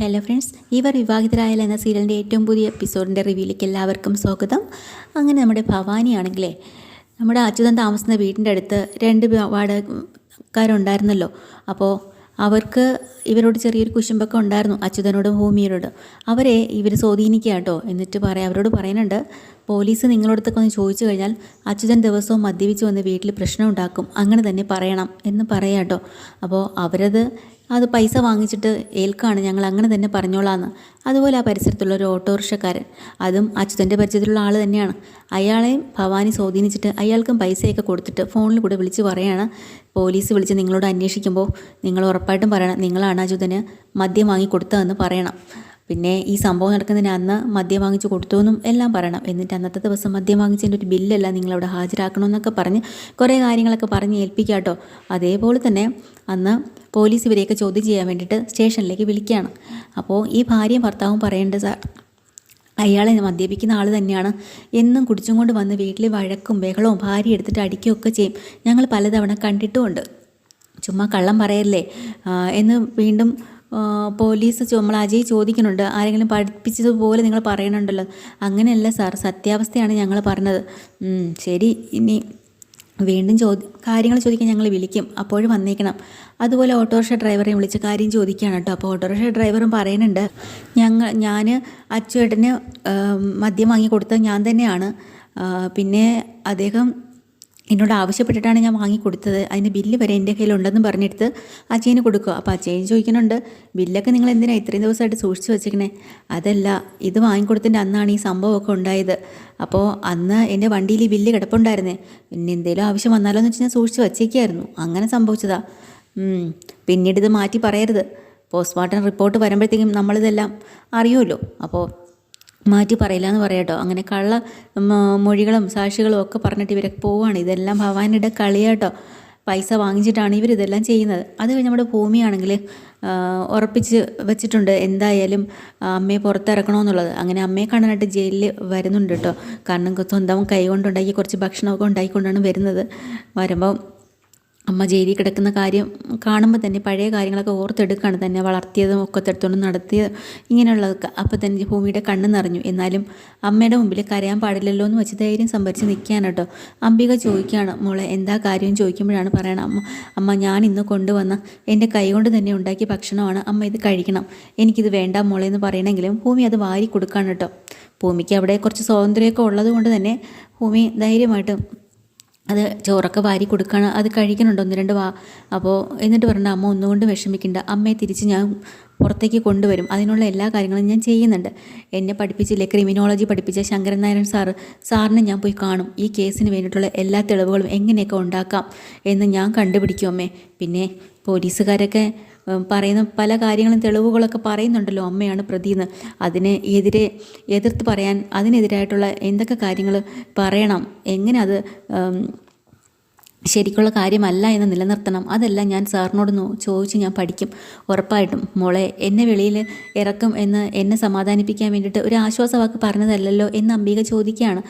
Hello friends, ഇവർ വിവാഹിതരായാൽ എന്ന സീരിയലിൻ്റെ ഏറ്റവും പുതിയ എപ്പിസോഡിൻ്റെ റിവ്യൂയിലേക്ക് എല്ലാവർക്കും സ്വാഗതം. അങ്ങനെ നമ്മുടെ ഭവാനിയാണെങ്കിലേ നമ്മുടെ അച്യുതൻ താമസിക്കുന്ന വീടിൻ്റെ അടുത്ത് 2 വാടകക്കാരുണ്ടായിരുന്നല്ലോ. അപ്പോൾ അവർക്ക് ഇവരോട് ചെറിയൊരു കുശുമ്പൊക്കെ ഉണ്ടായിരുന്നു, അച്യുതനോടും ഭൂമിയോടും. അവരെ ഇവർ സ്വാധീനിക്കുക കേട്ടോ. എന്നിട്ട് അവരോട് പറയുന്നുണ്ട്, പോലീസ് നിങ്ങളോടത്തൊക്കെ ഒന്ന് ചോദിച്ചു കഴിഞ്ഞാൽ അച്യുതൻ ദിവസവും മദ്യപിച്ച് വന്ന് വീട്ടിൽ പ്രശ്നം ഉണ്ടാക്കും, അങ്ങനെ തന്നെ പറയണം എന്ന് പറയാം കേട്ടോ. അപ്പോൾ അത് പൈസ വാങ്ങിച്ചിട്ട് ഏൽക്കാണ്, ഞങ്ങൾ അങ്ങനെ തന്നെ പറഞ്ഞോളാന്ന്. അതുപോലെ ആ പരിസരത്തുള്ള ഒരു ഓട്ടോറിക്ഷക്കാരൻ, അതും അച്യുതൻ്റെ പരിചയത്തിലുള്ള ആൾ തന്നെയാണ്. അയാളെയും ഭവാനി സ്വാധീനിച്ചിട്ട് അയാൾക്കും പൈസയൊക്കെ കൊടുത്തിട്ട് ഫോണിൽ കൂടെ വിളിച്ച് പറയാണ്, പോലീസ് വിളിച്ച് നിങ്ങളോട് അന്വേഷിക്കുമ്പോൾ നിങ്ങൾ ഉറപ്പായിട്ടും പറയണം നിങ്ങളാണ് അച്യുതന് മദ്യം വാങ്ങി കൊടുത്തതെന്ന് പറയണം. പിന്നെ ഈ സംഭവം നടക്കുന്നതിന് അന്ന് മദ്യം വാങ്ങിച്ച് കൊടുത്തു എന്നും എല്ലാം പറയണം. എന്നിട്ട് അന്നത്തെ ദിവസം മദ്യം വാങ്ങിച്ചതിൻ്റെ ഒരു ബില്ലെല്ലാം നിങ്ങളവിടെ ഹാജരാക്കണമെന്നൊക്കെ പറഞ്ഞ് കുറേ കാര്യങ്ങളൊക്കെ പറഞ്ഞ് ഏൽപ്പിക്കുക കേട്ടോ. അതേപോലെ തന്നെ അന്ന് പോലീസ് ഇവരെയൊക്കെ ചോദ്യം ചെയ്യാൻ വേണ്ടിയിട്ട് സ്റ്റേഷനിലേക്ക് വിളിക്കുകയാണ്. അപ്പോൾ ഈ ഭാര്യയും ഭർത്താവും പറയേണ്ടത്, അയാളെ മദ്യപിക്കുന്ന ആൾ തന്നെയാണ്, എന്നും കുടിച്ചും കൊണ്ട് വന്ന് വീട്ടിൽ വഴക്കും ബഹളവും ഭാര്യ എടുത്തിട്ട് അടിക്കുകയൊക്കെ ചെയ്യും, ഞങ്ങൾ പലതവണ കണ്ടിട്ടുമുണ്ട്, ചുമ്മാ കള്ളം പറയല്ലേ എന്ന് വീണ്ടും പോലീസ് നമ്മൾ അജയ് ചോദിക്കുന്നുണ്ട്. ആരെങ്കിലും പഠിപ്പിച്ചതുപോലെ നിങ്ങൾ പറയണുണ്ടല്ലോ. അങ്ങനെയല്ല സാർ, സത്യാവസ്ഥയാണ് ഞങ്ങൾ പറഞ്ഞത്. ശരി, ഇനി വീണ്ടും കാര്യങ്ങൾ ചോദിക്കാൻ ഞങ്ങൾ വിളിക്കും, അപ്പോഴും വന്നേക്കണം. അതുപോലെ ഓട്ടോറിക്ഷ ഡ്രൈവറെ വിളിച്ച് കാര്യം ചോദിക്കുകയാണ് കേട്ടോ. അപ്പോൾ ഓട്ടോറിക്ഷ ഡ്രൈവറും പറയുന്നുണ്ട്, ഞാൻ അച്ചുവേട്ടന് മദ്യം വാങ്ങി കൊടുത്തത് ഞാൻ തന്നെയാണ്, പിന്നെ അദ്ദേഹം എന്നോട് ആവശ്യപ്പെട്ടിട്ടാണ് ഞാൻ വാങ്ങിക്കൊടുത്തത്, അതിന് ബില്ല് വരെ എൻ്റെ കയ്യിലുണ്ടെന്ന് പറഞ്ഞെടുത്ത് അജയന് കൊടുക്കുക. അപ്പോൾ അജയൻ ചോദിക്കുന്നുണ്ട്, ബില്ലൊക്കെ നിങ്ങൾ എന്തിനാണ് ഇത്രയും ദിവസമായിട്ട് സൂക്ഷിച്ച് വെച്ചേക്കണേ? അതല്ല, ഇത് വാങ്ങിക്കൊടുത്തതിൻ്റെ അന്നാണ് ഈ സംഭവമൊക്കെ ഉണ്ടായത്. അപ്പോൾ അന്ന് എൻ്റെ വണ്ടിയിൽ ഈ ബില്ല് കിടപ്പുണ്ടായിരുന്നേ, പിന്നെ എന്തെങ്കിലും ആവശ്യം വന്നാലോ എന്ന് വെച്ച് ഞാൻ സൂക്ഷിച്ച് വച്ചേക്കായിരുന്നു, അങ്ങനെ സംഭവിച്ചതാ. പിന്നീട് ഇത് മാറ്റി പറയരുത്, പോസ്റ്റ്മോർട്ടം റിപ്പോർട്ട് വരുമ്പോഴത്തേക്കും നമ്മളിതെല്ലാം അറിയുമല്ലോ, അപ്പോൾ മാറ്റി പറയില്ല എന്ന് പറയാട്ടോ. അങ്ങനെ കള്ള മൊഴികളും സാക്ഷികളും ഒക്കെ പറഞ്ഞിട്ട് ഇവരൊക്കെ പോവുകയാണ്. ഇതെല്ലാം ഭവാനിയുടെ കളിയാട്ടോ, പൈസ വാങ്ങിച്ചിട്ടാണ് ഇവരിതെല്ലാം ചെയ്യുന്നത്. അത് കഴിഞ്ഞ് നമ്മുടെ ഭൂമിയാണെങ്കിൽ ഉറപ്പിച്ച് വെച്ചിട്ടുണ്ട് എന്തായാലും അമ്മയെ പുറത്തിറക്കണമെന്നുള്ളത്. അങ്ങനെ അമ്മയെ കാണാനായിട്ട് ജയിലിൽ വരുന്നുണ്ട് കേട്ടോ. കാരണം സ്വന്തം കൈ കൊണ്ടുണ്ടാക്കി കുറച്ച് ഭക്ഷണമൊക്കെ ഉണ്ടാക്കിക്കൊണ്ടാണ് വരുന്നത്. വരുമ്പോൾ അമ്മ ജയിലിൽ കിടക്കുന്ന കാര്യം കാണുമ്പോൾ തന്നെ പഴയ കാര്യങ്ങളൊക്കെ ഓർത്തെടുക്കുകയാണ്, തന്നെ വളർത്തിയതും ഒക്കെ എടുത്തുകൊണ്ട് നടത്തിയത് ഇങ്ങനെയുള്ളതൊക്കെ. അപ്പോൾ തന്നെ ഭൂമിയുടെ കണ്ണ് നിറഞ്ഞു. എന്നാലും അമ്മയുടെ മുമ്പിൽ കരയാൻ പാടില്ലല്ലോ എന്ന് വെച്ച് ധൈര്യം സംഭരിച്ച് നിൽക്കുകയാണ് കേട്ടോ. അംബിക ചോദിക്കുകയാണ്, മോളെ എന്താ കാര്യം ചോദിക്കുമ്പോഴാണ് പറയണം, അമ്മ ഞാൻ ഇന്ന് കൊണ്ടുവന്ന എൻ്റെ കൈ കൊണ്ട് തന്നെ ഉണ്ടാക്കിയ ഭക്ഷണമാണ്, അമ്മ ഇത് കഴിക്കണം, എനിക്കിത് വേണ്ട മോളെ എന്ന് പറയണമെങ്കിലും ഭൂമി അത് വാരി കൊടുക്കുകയാണ് കേട്ടോ. ഭൂമിക്ക് അവിടെ കുറച്ച് സ്വാതന്ത്ര്യമൊക്കെ ഉള്ളത് കൊണ്ട് തന്നെ ഭൂമി ധൈര്യമായിട്ട് അത് ചോറൊക്കെ വാരി കൊടുക്കുകയാണ്. അത് കഴിക്കണുണ്ട് 1-2 വാ. അപ്പോൾ എന്നിട്ട് പറഞ്ഞ, അമ്മ ഒന്നുകൊണ്ട് വിഷമിക്കണ്ട, അമ്മയെ തിരിച്ച് ഞാൻ പുറത്തേക്ക് കൊണ്ടുവരും, അതിനുള്ള എല്ലാ കാര്യങ്ങളും ഞാൻ ചെയ്യുന്നുണ്ട്. എന്നെ പഠിപ്പിച്ചില്ലേ, ക്രിമിനോളജി പഠിപ്പിച്ച ശങ്കരൻ നായരൻ സാറിനെ ഞാൻ പോയി കാണും, ഈ കേസിന് വേണ്ടിയിട്ടുള്ള എല്ലാ തെളിവുകളും എങ്ങനെയൊക്കെ ഉണ്ടാക്കാം എന്ന് ഞാൻ കണ്ടുപിടിക്കും അമ്മേ. പിന്നെ പോലീസുകാരൊക്കെ പറയുന്ന പല കാര്യങ്ങളും തെളിവുകളൊക്കെ പറയുന്നുണ്ടല്ലോ, അമ്മയാണ് പ്രതിയെന്ന്. എതിർത്ത് പറയാൻ അതിനെതിരായിട്ടുള്ള എന്തൊക്കെ കാര്യങ്ങൾ പറയണം, എങ്ങനെ അത് ശരിക്കുള്ള കാര്യമല്ല എന്ന് നിലനിർത്തണം, അതെല്ലാം ഞാൻ സാറിനോട് ചോദിച്ച് ഞാൻ പഠിക്കും ഉറപ്പായിട്ടും. മോളെ എന്നെ വെളിയിൽ ഇറക്കും എന്ന് എന്നെ സമാധാനിപ്പിക്കാൻ വേണ്ടിയിട്ട് ഒരു ആശ്വാസവാക്ക് പറഞ്ഞതല്ലല്ലോ എന്ന് അംബിക ചോദിക്കുകയാണ്.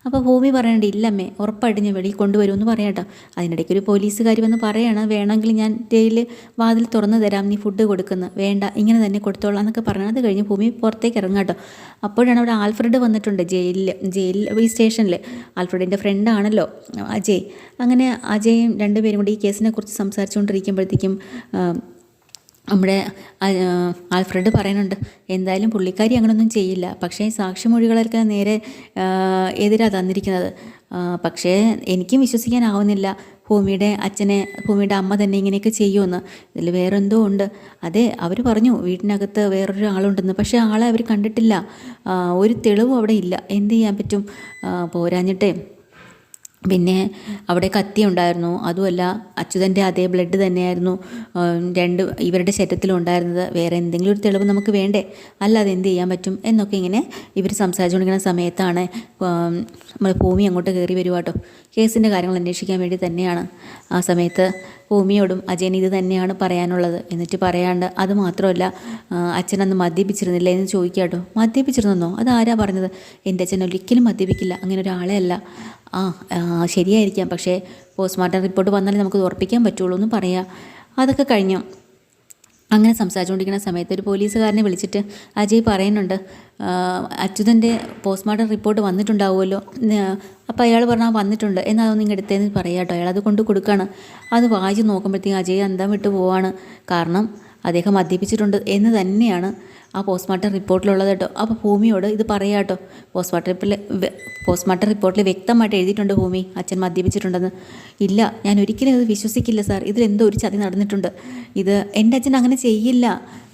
അപ്പോൾ ഭൂമി പറയണ്ട, ഇല്ലമ്മേ ഉറപ്പായിട്ട് ഞാൻ വെളിയിൽ കൊണ്ടുവരുമെന്ന് പറയാം കേട്ടോ. അതിനിടയ്ക്ക് ഒരു പോലീസുകാരി വന്ന് പറയാണ്, വേണമെങ്കിൽ ഞാൻ ജയിലിൽ വാതിൽ തുറന്നു തരാം, നീ ഫുഡ് കൊടുക്കുന്നു, വേണ്ട ഇങ്ങനെ തന്നെ കൊടുത്തോളാം എന്നൊക്കെ പറഞ്ഞു. അത് കഴിഞ്ഞ് ഭൂമി പുറത്തേക്ക് ഇറങ്ങാം കേട്ടോ. അപ്പോഴാണ് അവിടെ ആൽഫ്രഡ് വന്നിട്ടുണ്ട് ജയിലിൽ ഈ സ്റ്റേഷനിൽ. ആൽഫ്രഡിൻ്റെ ഫ്രണ്ടാണല്ലോ അജയ്. അങ്ങനെ അജയും 2 പേരും കൂടി ഈ കേസിനെ കുറിച്ച് സംസാരിച്ചുകൊണ്ടിരിക്കുമ്പോഴത്തേക്കും നമ്മുടെ ആൽഫ്രഡ് പറയുന്നുണ്ട്, എന്തായാലും പുള്ളിക്കാരി അങ്ങനെയൊന്നും ചെയ്യില്ല, പക്ഷേ സാക്ഷിമൊഴികളൊക്കെ നേരെ എതിരാണ് തന്നിരിക്കുന്നത്. പക്ഷേ എനിക്കും വിശ്വസിക്കാനാവുന്നില്ല ഭൂമിയുടെ അമ്മ തന്നെ ഇങ്ങനെയൊക്കെ ചെയ്യുമെന്ന്. ഇതിൽ വേറെന്തോ ഉണ്ട്. അതെ, അവർ പറഞ്ഞു വീട്ടിനകത്ത് വേറൊരു ആളുണ്ടെന്ന്, പക്ഷേ ആളെ അവർ കണ്ടിട്ടില്ല, ഒരു തെളിവും അവിടെ ഇല്ല, എന്ത് ചെയ്യാൻ പറ്റും? പോരാഞ്ഞിട്ടേ പിന്നെ അവിടെ കത്തി ഉണ്ടായിരുന്നു, അതുമല്ല അച്യുതൻ്റെ അതേ ബ്ലഡ് തന്നെയായിരുന്നു ഇവരുടെ ശരീരത്തിലും ഉണ്ടായിരുന്നത്, വേറെ എന്തെങ്കിലും ഒരു തെളിവ് നമുക്ക് വേണ്ടേ, അല്ലാതെ എന്ത് ചെയ്യാൻ പറ്റും എന്നൊക്കെ ഇങ്ങനെ ഇവർ സംസാരിച്ചുകൊണ്ടിരിക്കുന്ന സമയത്താണ് നമ്മൾ ഭൂമി അങ്ങോട്ട് കയറി വരുക കേട്ടോ. കേസിൻ്റെ കാര്യങ്ങൾ അന്വേഷിക്കാൻ വേണ്ടി തന്നെയാണ്. ആ സമയത്ത് ഭൂമിയോടും അജയന് ഇത് തന്നെയാണ് പറയാനുള്ളത്. എന്നിട്ട് പറയാണ്ട്, അത് മാത്രമല്ല അച്ഛനന്ന് മദ്യപിച്ചിരുന്നില്ല എന്ന് ചോദിക്കുക കേട്ടോ. മദ്യപിച്ചിരുന്നോ? അതാരാ പറഞ്ഞത്? എൻ്റെ അച്ഛൻ ഒരിക്കലും മദ്യപിക്കില്ല, അങ്ങനെ ഒരാളെ അല്ല. ശരിയായിരിക്കാം, പക്ഷേ പോസ്റ്റ്മോർട്ടം റിപ്പോർട്ട് വന്നാലേ നമുക്ക് ഉറപ്പിക്കാൻ പറ്റുള്ളൂ എന്ന് പറയാം. അതൊക്കെ കഴിഞ്ഞു. അങ്ങനെ സംസാരിച്ചുകൊണ്ടിരിക്കുന്ന സമയത്ത് ഒരു പോലീസുകാരനെ വിളിച്ചിട്ട് അജയ് പറയുന്നുണ്ട്, അച്യുതൻ്റെ പോസ്റ്റ്മോർട്ടം റിപ്പോർട്ട് വന്നിട്ടുണ്ടാവുമല്ലോ. അപ്പോൾ അയാൾ പറഞ്ഞാൽ വന്നിട്ടുണ്ട്, എന്നാൽ അതൊന്നും ഇങ്ങ് എടുത്തതെന്ന് പറയാം കേട്ടോ. അയാൾ അത് കൊണ്ട് കൊടുക്കുകയാണ്. അത് വായിച്ച് നോക്കുമ്പോഴത്തേക്കും അജയ് അന്തം വിട്ട് പോവാണ്. കാരണം അദ്ദേഹം മദ്യപിച്ചിട്ടുണ്ട് എന്ന് തന്നെയാണ് ആ പോസ്റ്റ്മോർട്ടം റിപ്പോർട്ടിലുള്ളത് കേട്ടോ. അപ്പോൾ ഭൂമിയോട് ഇത് പറയാം കേട്ടോ. പോസ്റ്റ്മോർട്ടം റിപ്പോർട്ടിൽ വ്യക്തമായിട്ട് എഴുതിയിട്ടുണ്ട് ഭൂമി അച്ഛൻ മദ്യപിച്ചിട്ടുണ്ടെന്ന്. ഇല്ല, ഞാൻ ഒരിക്കലും അത് വിശ്വസിക്കില്ല സാർ, ഇതിലെന്തോ ഒരു ചതി നടന്നിട്ടുണ്ട്. ഇത് എൻ്റെ അച്ഛൻ അങ്ങനെ ചെയ്യില്ല,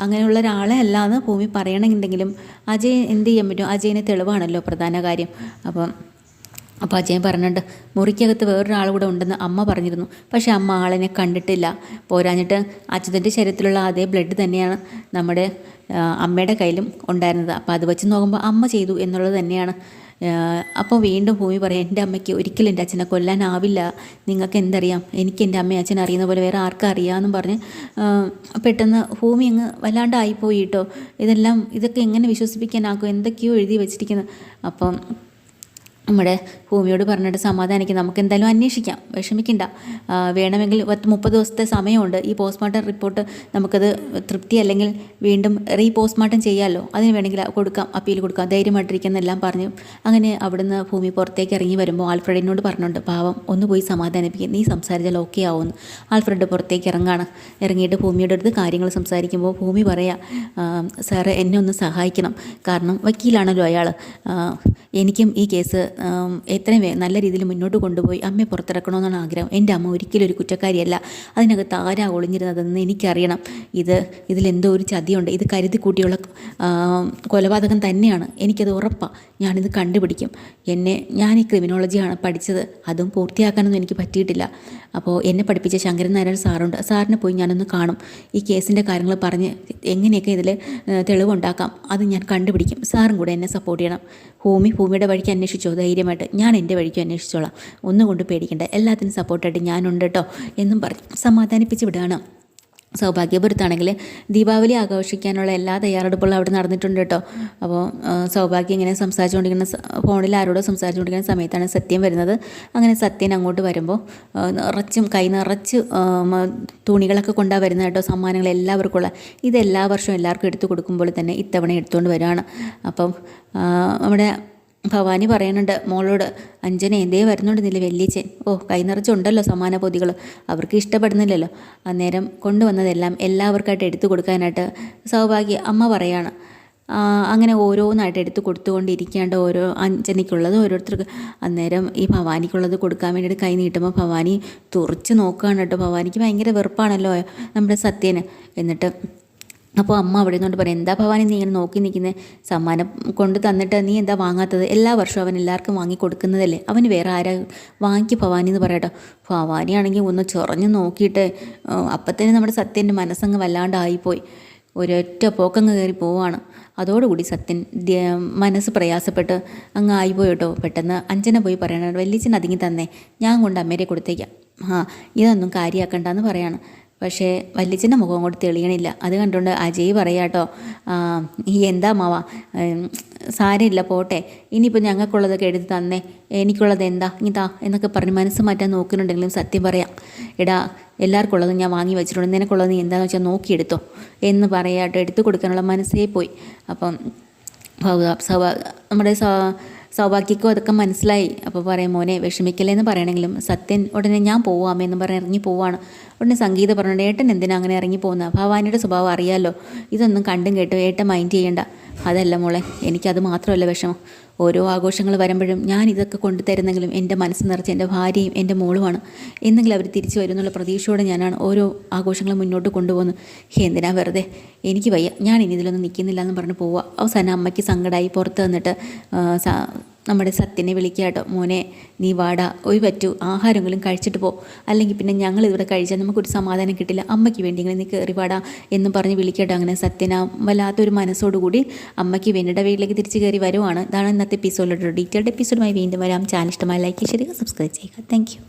അങ്ങനെയുള്ള ഒരാളെ അല്ല എന്ന് ഭൂമി പറയണമെന്നുണ്ടെങ്കിലും അജയ് എന്ത് ചെയ്യാൻ പറ്റും? അജയന് തെളിവാണല്ലോ പ്രധാന കാര്യം. അപ്പോൾ അജയൻ പറഞ്ഞിട്ടുണ്ട്, മുറിക്കകത്ത് വേറൊരാൾ കൂടെ ഉണ്ടെന്ന് അമ്മ പറഞ്ഞിരുന്നു. പക്ഷേ അമ്മ ആളിനെ കണ്ടിട്ടില്ല. പോരാഞ്ഞിട്ട് അച്യുതൻ്റെ ശരീരത്തിലുള്ള അതേ ബ്ലഡ് തന്നെയാണ് നമ്മുടെ അമ്മയുടെ കയ്യിലും ഉണ്ടായിരുന്നത്. അപ്പോൾ അത് വെച്ച് നോക്കുമ്പോൾ അമ്മ ചെയ്തു എന്നുള്ളത് തന്നെയാണ്. അപ്പോൾ വീണ്ടും ഭൂമി പറയാം, എൻ്റെ അമ്മയ്ക്ക് ഒരിക്കലും എൻ്റെ അച്ഛനെ കൊല്ലാനാവില്ല, നിങ്ങൾക്ക് എന്തറിയാം, എനിക്ക് എൻ്റെ അമ്മയും അച്ഛനെ അറിയുന്ന പോലെ വേറെ ആർക്കും അറിയാമെന്നും പറഞ്ഞ് പെട്ടെന്ന് ഭൂമി അങ്ങ് വല്ലാണ്ടായിപ്പോയി കേട്ടോ. ഇതൊക്കെ എങ്ങനെ വിശ്വസിപ്പിക്കാനാക്കും, എന്തൊക്കെയോ എഴുതി വെച്ചിരിക്കുന്നത്. അപ്പം നമ്മുടെ ഭൂമിയോട് പറഞ്ഞിട്ട് സമാധാനിക്കും, നമുക്ക് എന്തായാലും അന്വേഷിക്കാം, വിഷമിക്കണ്ട, വേണമെങ്കിൽ 30 ദിവസത്തെ സമയമുണ്ട്. ഈ പോസ്റ്റ്മോർട്ടം റിപ്പോർട്ട് നമുക്കത് തൃപ്തി അല്ലെങ്കിൽ വീണ്ടും പോസ്റ്റ്മോർട്ടം ചെയ്യാമല്ലോ, അതിന് വേണമെങ്കിൽ കൊടുക്കാം, അപ്പീൽ കൊടുക്കാം, ധൈര്യമായിട്ടിരിക്കുന്നെല്ലാം പറഞ്ഞു. അങ്ങനെ അവിടുന്ന് ഭൂമി പുറത്തേക്ക് ഇറങ്ങി വരുമ്പോൾ ആൽഫ്രഡിനോട് പറഞ്ഞുണ്ട്, പാവം ഒന്ന് പോയി സമാധാനിപ്പിക്കും, നീ സംസാരിച്ചാൽ ഓക്കെ ആവുമെന്ന്. ആൽഫ്രഡ് പുറത്തേക്ക് ഇറങ്ങിയിട്ട് ഭൂമിയുടെ അടുത്ത് കാര്യങ്ങൾ സംസാരിക്കുമ്പോൾ ഭൂമി പറയാം, സാറ് എന്നെ ഒന്ന് സഹായിക്കണം, കാരണം വക്കീലാണല്ലോ അയാൾ, എനിക്കും ഈ കേസ് എത്രയും നല്ല രീതിയിൽ മുന്നോട്ട് കൊണ്ടുപോയി അമ്മയെ പുറത്തിറക്കണമെന്നാണ് ആഗ്രഹം. എൻ്റെ അമ്മ ഒരിക്കലും ഒരു കുറ്റക്കാരിയല്ല, അതിനകത്ത് ആരാ ഒളിഞ്ഞിരുന്നതെന്ന് എനിക്കറിയണം. ഇതിലെന്തോ ഒരു ചതിയുണ്ട്, ഇത് കരുതി കൂട്ടിയുള്ള കൊലപാതകം തന്നെയാണ്, എനിക്കത് ഉറപ്പാണ്, ഞാനിത് കണ്ടുപിടിക്കും. ഞാൻ ഈ ക്രിമിനോളജിയാണ് പഠിച്ചത്, അതും പൂർത്തിയാക്കാനൊന്നും എനിക്ക് പറ്റിയിട്ടില്ല. അപ്പോൾ എന്നെ പഠിപ്പിച്ച ശങ്കരൻ നാരായണൻ സാറുണ്ട്, സാറിനെ പോയി ഞാനൊന്ന് കാണും, ഈ കേസിൻ്റെ കാര്യങ്ങൾ പറഞ്ഞ് എങ്ങനെയൊക്കെ ഇതിൽ തെളിവുണ്ടാക്കാം അത് ഞാൻ കണ്ടുപിടിക്കും, സാറും കൂടെ എന്നെ സപ്പോർട്ട് ചെയ്യണം. ഭൂമിയുടെ വഴിക്ക് അന്വേഷിച്ചോ ധൈര്യമായിട്ട്, ഞാൻ എൻ്റെ വഴിക്കും അന്വേഷിച്ചോളാം, ഒന്നും കൊണ്ട് പേടിക്കണ്ട, എല്ലാത്തിനും സപ്പോർട്ടായിട്ട് ഞാനുണ്ട് കേട്ടോ എന്നും പറഞ്ഞ് സമാധാനിപ്പിച്ച് വിടുകയാണ്. സൗഭാഗ്യപുരത്താണെങ്കിൽ ദീപാവലി ആഘോഷിക്കാനുള്ള എല്ലാ തയ്യാറെടുപ്പുകളും അവിടെ നടന്നിട്ടുണ്ട് കേട്ടോ. അപ്പോൾ സൗഭാഗ്യം ഇങ്ങനെ ഫോണിൽ ആരോടോ സംസാരിച്ചുകൊണ്ടിരിക്കുന്ന സമയത്താണ് സത്യം വരുന്നത്. അങ്ങനെ സത്യൻ അങ്ങോട്ട് വരുമ്പോൾ കൈ നിറച്ച് തുണികളൊക്കെ കൊണ്ടാണ് വരുന്നത് കേട്ടോ, സമ്മാനങ്ങൾ എല്ലാവർക്കുള്ള. ഇത് എല്ലാ വർഷവും എല്ലാവർക്കും എടുത്തു കൊടുക്കുമ്പോൾ തന്നെ ഇത്തവണ എടുത്തുകൊണ്ട് വരികയാണ്. അപ്പം നമ്മുടെ ഭവാനി പറയുന്നുണ്ട് മോളോട്, അഞ്ജന എന്തേ വരുന്നുണ്ടെന്നില്ല വല്യച്ഛൻ, കൈ നിറച്ചുണ്ടല്ലോ സമ്മാന പൊതികൾ, അവർക്ക് ഇഷ്ടപ്പെടുന്നില്ലല്ലോ, അന്നേരം കൊണ്ടുവന്നതെല്ലാം എല്ലാവർക്കായിട്ട് എടുത്തു കൊടുക്കാനായിട്ട് സൗഭാഗ്യ അമ്മ പറയാണ്. അങ്ങനെ ഓരോന്നായിട്ട് എടുത്ത് കൊടുത്തുകൊണ്ടിരിക്കാണ്ട് ഓരോ അഞ്ജനയ്ക്കുള്ളത് ഓരോരുത്തർക്ക്. അന്നേരം ഈ ഭവാനിക്കുള്ളത് കൊടുക്കാൻ വേണ്ടിയിട്ട് കൈ നീട്ടുമ്പോൾ ഭവാനി തുറച്ച് നോക്കുകയാണ് കേട്ടോ. ഭവാനിക്ക് ഭയങ്കര വെറുപ്പാണല്ലോ നമ്മുടെ സത്യന്. എന്നിട്ട് അപ്പോൾ അമ്മ അവിടെ നിന്നുകൊണ്ട് പറയും, എന്താ ഭവാനി നീ ഇങ്ങനെ നോക്കി നിൽക്കുന്നത്, സമ്മാനം കൊണ്ട് തന്നിട്ട് നീ എന്താ വാങ്ങാത്തത്, എല്ലാ വർഷവും അവൻ എല്ലാവർക്കും വാങ്ങി കൊടുക്കുന്നതല്ലേ, അവന് വേറെ ആരാ വാങ്ങിക്ക് ഭവാനി എന്ന് പറയാട്ടോ. ഭവാനിയാണെങ്കിൽ ഒന്ന് ചൊറഞ്ഞ് നോക്കിയിട്ട് അപ്പം തന്നെ നമ്മുടെ സത്യൻ്റെ മനസ്സങ്ങ് വല്ലാണ്ടായിപ്പോയി, ഒരൊറ്റ പോക്കങ്ങ് കയറി പോവാണ്. അതോടുകൂടി സത്യൻ മനസ്സ് പ്രയാസപ്പെട്ട് അങ്ങ് ആയിപ്പോയി കേട്ടോ. പെട്ടെന്ന് അഞ്ജന പോയി പറയണം, വല്യച്ഛൻ അതിങ്ങി തന്നെ, ഞാൻ കൊണ്ട് അമ്മേരെ കൊടുത്തേക്കാം, ഇതൊന്നും കാര്യമാക്കണ്ടെന്ന് പറയാണ്. പക്ഷേ വല്യച്ഛൻ്റെ മുഖം അങ്ങോട്ട് തെളിയണില്ല. അത് കണ്ടുകൊണ്ട് അജയ് പറയാട്ടോ, ഈ എന്താ മാവാ, സാരമില്ല പോട്ടെ, ഇനിയിപ്പോൾ ഞങ്ങൾക്കുള്ളതൊക്കെ എടുത്ത് തന്നേ, എനിക്കുള്ളത് എന്താ ഇതാ എന്നൊക്കെ പറഞ്ഞ് മനസ്സ് മാറ്റാൻ നോക്കുന്നുണ്ടെങ്കിലും സത്യം പറയാം, എടാ എല്ലാവർക്കും ഉള്ളത് ഞാൻ വാങ്ങി വെച്ചിട്ടുണ്ട്, നിനക്കുള്ളത് നീ എന്താണെന്ന് വെച്ചാൽ നോക്കിയെടുത്തോ എന്ന് പറയാട്ടോ. എടുത്തു കൊടുക്കാനുള്ള മനസ്സേ പോയി. അപ്പം നമ്മുടെ സൗഭാഗ്യക്കും അതൊക്കെ മനസ്സിലായി. അപ്പോൾ പറയും, മോനെ വിഷമിക്കല്ലേന്ന് പറയണമെങ്കിലും സത്യൻ ഉടനെ ഞാൻ പോവാമെന്ന് പറഞ്ഞ് ഇറങ്ങി പോവാണ്. ഉടനെ സംഗീത പറഞ്ഞിട്ട്, ഏട്ടൻ എന്തിനാ അങ്ങനെ ഇറങ്ങി പോകുന്നത്, ഭവാനിയുടെ സ്വഭാവം അറിയാമല്ലോ, ഇതൊന്നും കണ്ടും കേട്ടോ ഏട്ടൻ മൈൻഡ് ചെയ്യണ്ട. അതല്ല മോളെ, എനിക്കത് മാത്രമല്ല വിഷമം, ഓരോ ആഘോഷങ്ങൾ വരുമ്പോഴും ഞാൻ ഇതൊക്കെ കൊണ്ടു തരുന്നെങ്കിലും എൻ്റെ മനസ്സ് നിറച്ച് എൻ്റെ ഭാര്യയും എൻ്റെ മോളുമാണ്, എന്നെങ്കിലും അവർ തിരിച്ചു വരും എന്നുള്ള പ്രതീക്ഷയോടെ ഞാനാണ് ഓരോ ആഘോഷങ്ങളും മുന്നോട്ട് കൊണ്ടുപോകുന്നത്. എന്തിനാ വെറുതെ, എനിക്ക് വയ്യ, ഞാൻ ഇനി ഇതിലൊന്നും നിൽക്കുന്നില്ല എന്ന് പറഞ്ഞ് പോവുക. അവസാനം അമ്മയ്ക്ക് സങ്കടമായി പുറത്ത് വന്നിട്ട് നമ്മുടെ സത്യനെ വിളിക്കുക കേട്ടോ, മോനെ നീ വാടാ, പറ്റൂ ആഹാരമെങ്കിലും കഴിച്ചിട്ട് പോ, അല്ലെങ്കിൽ പിന്നെ ഞങ്ങൾ ഇവിടെ കഴിച്ചാൽ നമുക്കൊരു സമാധാനം കിട്ടില്ല, അമ്മയ്ക്ക് വേണ്ടിയെങ്കിലും നീ കയറി വാടാ എന്ന് പറഞ്ഞ് വിളിക്കട്ടോ. അങ്ങനെ സത്യന വല്ലാത്തൊരു മനസ്സോടുകൂടി അമ്മയ്ക്ക് വേണ്ടിയിട്ട് വീട്ടിലേക്ക് തിരിച്ച് കയറി വരുവാണ്. ഇതാണ് ഇന്നത്തെ എപ്പിസോഡിലോട്ട്. ഡീറ്റെയിൽഡ് എപ്പിസോഡുമായി വീണ്ടും വരാം. ചാനൽ ഇഷ്ടമായി ലൈക്ക് ചെയ്യുക, സബ്സ്ക്രൈബ് ചെയ്യുക. Thank you.